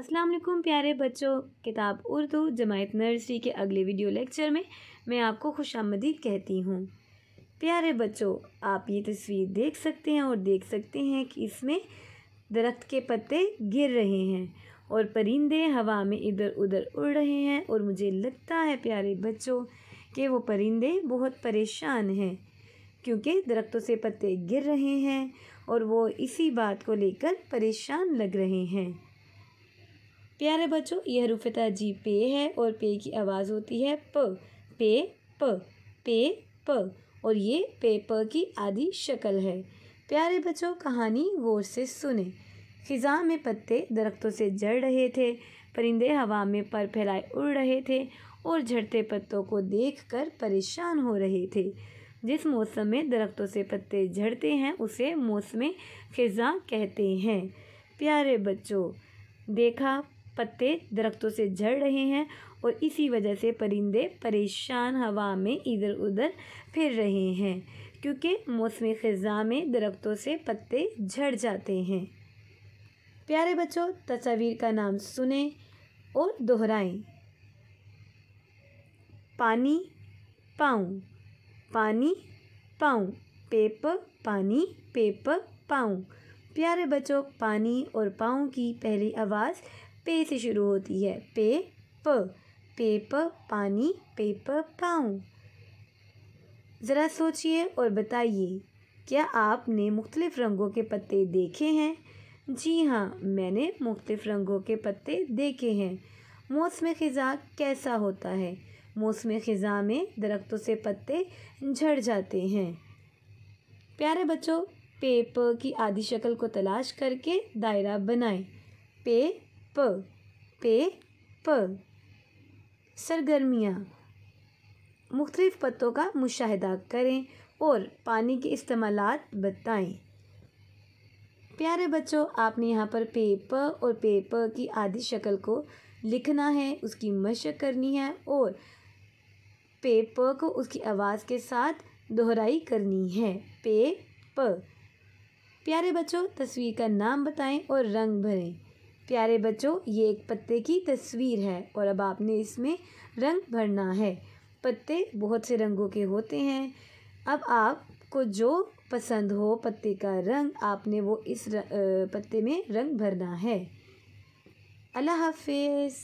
अस्सलाम वालेकुम प्यारे बच्चों। किताब उर्दू जमायत नर्सरी के अगले वीडियो लेक्चर में मैं आपको खुशामदीद कहती हूँ। प्यारे बच्चों, आप ये तस्वीर देख सकते हैं और देख सकते हैं कि इसमें दरख्त के पत्ते गिर रहे हैं और परिंदे हवा में इधर उधर उड़ रहे हैं। और मुझे लगता है प्यारे बच्चों कि वो परिंदे बहुत परेशान हैं क्योंकि दरख्तों से पत्ते गिर रहे हैं और वो इसी बात को लेकर परेशान लग रहे हैं। प्यारे बच्चों, यह हरूफ ताजी पे है और पे की आवाज़ होती है प। पे प पे प और ये पे प की आधी शक्ल है। प्यारे बच्चों, कहानी गौर से सुने। ख़िज़ा में पत्ते दरख्तों से झड़ रहे थे, परिंदे हवा में पर फैलाए उड़ रहे थे और झड़ते पत्तों को देखकर परेशान हो रहे थे। जिस मौसम में दरख्तों से पत्ते झड़ते हैं उसे मौसम ख़िज़ा कहते हैं। प्यारे बच्चों, देखा पत्ते दरख्तों से झड़ रहे हैं और इसी वजह से परिंदे परेशान हवा में इधर उधर फिर रहे हैं क्योंकि मौसम ख़िज़ा में दरख्तों से पत्ते झड़ जाते हैं। प्यारे बच्चों, तस्वीर का नाम सुने और दोहराएं। पानी पाऊँ, पानी पाऊँ, पेप पानी पेप पाऊँ। प्यारे बच्चों, पानी और पाऊँ की पहली आवाज़ पे से शुरू होती है। पे प पानी पेप पाऊँ। ज़रा सोचिए और बताइए, क्या आपने मुख्तलिफ़ रंगों के पत्ते देखे हैं? जी हाँ, मैंने मुख्तलिफ़ रंगों के पत्ते देखे हैं। मौसम ख़िज़ा कैसा होता है? मौसम ख़िज़ा में दरख्तों से पत्ते झड़ जाते हैं। प्यारे बच्चों, पे प की आधी शक्ल को तलाश करके दायरा बनाएं। पे प सरगर्मियाँ, मुख्तलिफ़ पत्तों का मुशाहिदा करें और पानी के इस्तेमालात बताएं। प्यारे बच्चों, आपने यहाँ पर पे प और पे प की आधी शक्ल को लिखना है, उसकी मशक करनी है और पे प को उसकी आवाज़ के साथ दोहराई करनी है। पे प। प्यारे बच्चों, तस्वीर का नाम बताएं और रंग भरें। प्यारे बच्चों, ये एक पत्ते की तस्वीर है और अब आपने इसमें रंग भरना है। पत्ते बहुत से रंगों के होते हैं। अब आपको जो पसंद हो पत्ते का रंग, आपने वो इस पत्ते में रंग भरना है। अल्लाह हाफ़िज़।